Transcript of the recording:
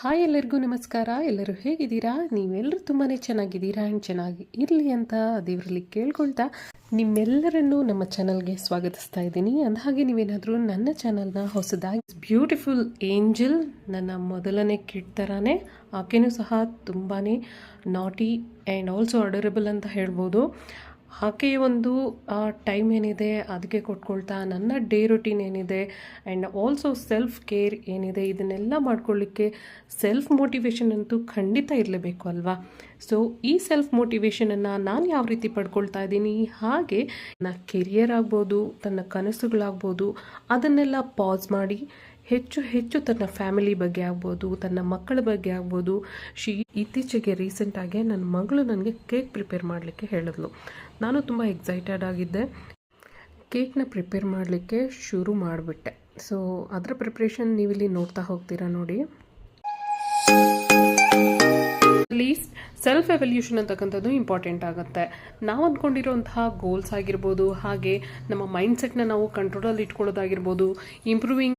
Hi ಎಲ್ಲರಿಗೂ ನಮಸ್ಕಾರ. ಎಲ್ಲರೂ ಹೇಗಿದ್ದೀರಾ? ನೀವೆಲ್ಲರೂ ತುಂಬಾ ಚೆನ್ನಾಗಿದ್ದೀರಾ ಆ್ಯಂಡ್ ಚೆನ್ನಾಗಿ ಇರಲಿ ಅಂತ ದೇವರಲ್ಲಿ ಕೇಳ್ಕೊಳ್ತಾ ನಿಮ್ಮೆಲ್ಲರನ್ನೂ ನಮ್ಮ ಚಾನಲ್ಗೆ ಸ್ವಾಗತಿಸ್ತಾ ಇದ್ದೀನಿ. ಅಂದಹಾಗೆ ನೀವೇನಾದರೂ ನನ್ನ ಚಾನಲ್ನ ಹೊಸದಾಗಿ ಬ್ಯೂಟಿಫುಲ್ ಏಂಜಲ್ ನನ್ನ ಮೊದಲನೇ ಕಿಡ್ ಥರನೇ ಆಕೆನೂ ಸಹ ತುಂಬಾ ನಾಟಿ ಆ್ಯಂಡ್ ಆಲ್ಸೋ ಅಡೋರಬಲ್ ಅಂತ ಹೇಳ್ಬೋದು. ಆಕೆಯ ಒಂದು ಟೈಮ್ ಏನಿದೆ ಅದಕ್ಕೆ ಕೊಟ್ಕೊಳ್ತಾ ನನ್ನ ಡೇ ರೊಟೀನ್ ಏನಿದೆ ಆ್ಯಂಡ್ ಆಲ್ಸೋ ಸೆಲ್ಫ್ ಕೇರ್ ಏನಿದೆ ಇದನ್ನೆಲ್ಲ ಮಾಡ್ಕೊಳ್ಳಿಕ್ಕೆ ಸೆಲ್ಫ್ ಮೋಟಿವೇಶನ್ ಅಂತೂ ಖಂಡಿತ ಇರಲೇಬೇಕು ಅಲ್ವಾ. ಸೊ ಈ ಸೆಲ್ಫ್ ಮೋಟಿವೇಶನನ್ನು ನಾನು ಯಾವ ರೀತಿ ಪಡ್ಕೊಳ್ತಾ ಇದ್ದೀನಿ, ಹಾಗೆ ನನ್ನ ಕೆರಿಯರ್ ಆಗ್ಬೋದು, ತನ್ನ ಕನಸುಗಳಾಗ್ಬೋದು, ಅದನ್ನೆಲ್ಲ ಪಾಸ್ ಮಾಡಿ ಹೆಚ್ಚು ಹೆಚ್ಚು ತನ್ನ ಫ್ಯಾಮಿಲಿ ಬಗ್ಗೆ ಆಗ್ಬೋದು, ತನ್ನ ಮಕ್ಕಳ ಬಗ್ಗೆ ಆಗ್ಬೋದು. ಇತ್ತೀಚೆಗೆ ರೀಸೆಂಟಾಗಿ ನನ್ನ ಮಗಳು ನನಗೆ ಕೇಕ್ ಪ್ರಿಪೇರ್ ಮಾಡಲಿಕ್ಕೆ ಹೇಳಿದ್ಲು. ನಾನು ತುಂಬ ಎಕ್ಸೈಟೆಡ್ ಆಗಿದ್ದೆ. ಕೇಕ್ನ ಪ್ರಿಪೇರ್ ಮಾಡಲಿಕ್ಕೆ ಶುರು ಮಾಡಿಬಿಟ್ಟೆ. ಸೊ ಅದರ ಪ್ರಿಪ್ರೇಷನ್ ನೀವಿಲ್ಲಿ ನೋಡ್ತಾ ಹೋಗ್ತೀರಾ ನೋಡಿ. ಲೀಸ್ಟ್ ಸೆಲ್ಫ್ ಎವಲ್ಯೂಷನ್ ಅಂತಕ್ಕಂಥದ್ದು ಇಂಪಾರ್ಟೆಂಟ್ ಆಗುತ್ತೆ. ನಾವು ಅಂದ್ಕೊಂಡಿರೋಂತಹ ಗೋಲ್ಸ್ ಆಗಿರ್ಬೋದು, ಹಾಗೆ ನಮ್ಮ ಮೈಂಡ್ಸೆಟ್ನ ನಾವು ಕಂಟ್ರೋಲಲ್ಲಿ ಇಟ್ಕೊಳ್ಳೋದಾಗಿರ್ಬೋದು, ಇಂಪ್ರೂವಿಂಗ್